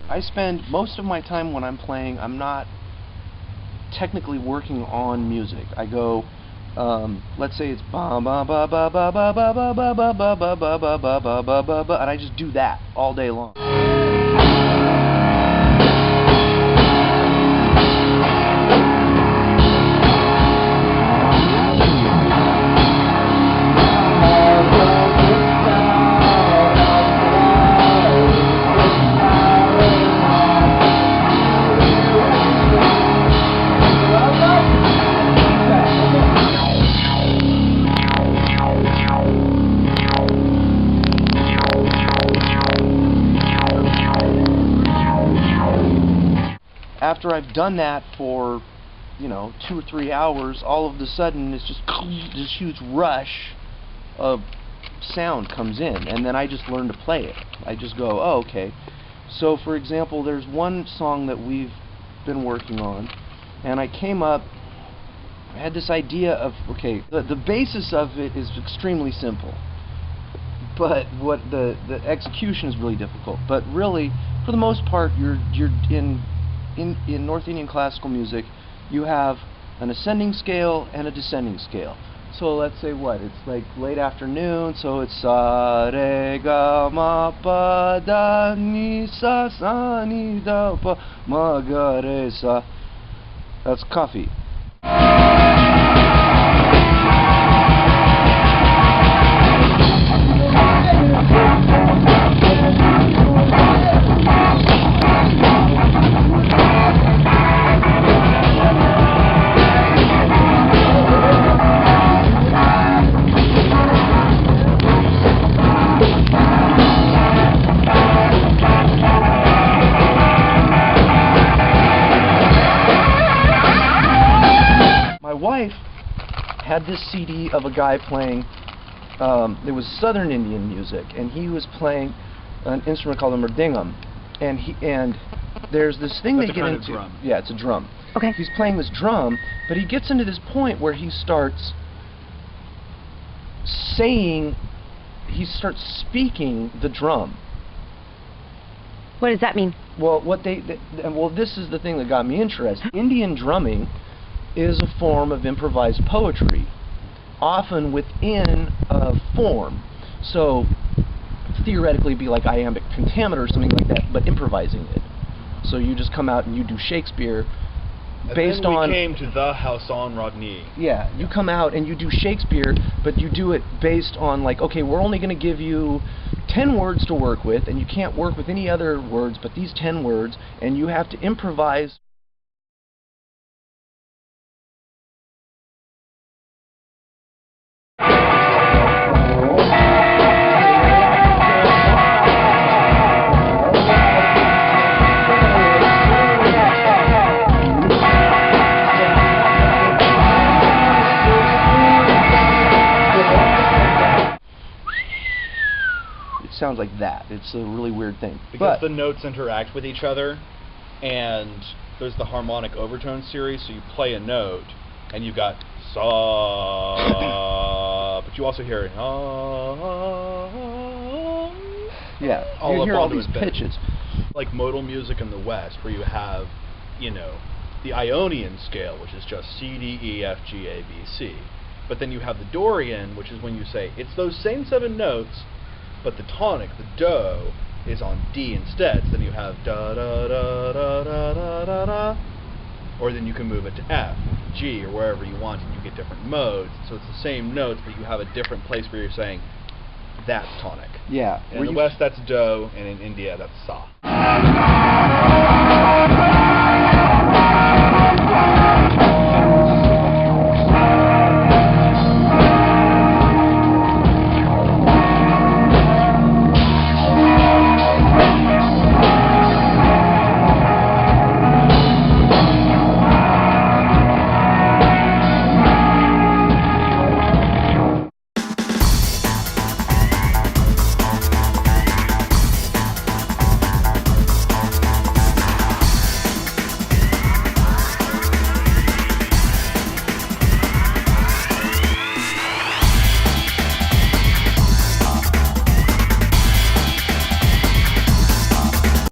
I spend most of my time when I'm playing, I'm not technically working on music. I go, let's say it's ba ba ba ba ba ba ba ba ba ba ba ba ba ba ba ba ba ba ba, and I just do that all day long. After I've done that for, 2 or 3 hours, all of a sudden it's just this huge rush of sound comes in, and then I just learn to play it. I just go, oh, okay. So, for example, there's one song that we've been working on, and I came up, I had this idea of, okay, the basis of it is extremely simple, but what the execution is really difficult. But really, for the most part, you're in North Indian classical music, you have an ascending scale and a descending scale. So let's say what? It's like late afternoon, so it's sa re ga ma pa da ni sa sa ni da pa ma ga re sa. That's coffee. My wife had this CD of a guy playing, it was Southern Indian music, and he was playing an instrument called a mridangam, and there's this thing they get into. Drum. Yeah, it's a drum. Okay. He's playing this drum, but he gets into this point where he starts speaking the drum. What does that mean? Well, this is the thing that got me interested. Indian drumming is a form of improvised poetry, often within a form. So theoretically it'd be like iambic pentameter or something like that, but improvising it. So you just come out and you do Shakespeare based on... we came to the house on Rodney. Yeah, you come out and you do Shakespeare, but you do it based on like, okay, we're only going to give you 10 words to work with, and you can't work with any other words but these 10 words, and you have to improvise. Sounds like that. It's a really weird thing. Because the notes interact with each other, and there's the harmonic overtone series, so you play a note, and you've got sa, but you also hear it, yeah, all you up hear all onto these his bed. pitches. Like modal music in the West, where you have, the Ionian scale, which is just C, D, E, F, G, A, B, C. But then you have the Dorian, which is when you say, it's those same 7 notes, but the tonic, the do, is on D instead. So then you have da da da da da da da da, or then you can move it to F, G, or wherever you want, and you get different modes. So it's the same notes, but you have a different place where you're saying that's tonic. Yeah. In the West, that's do, and in India, that's sa.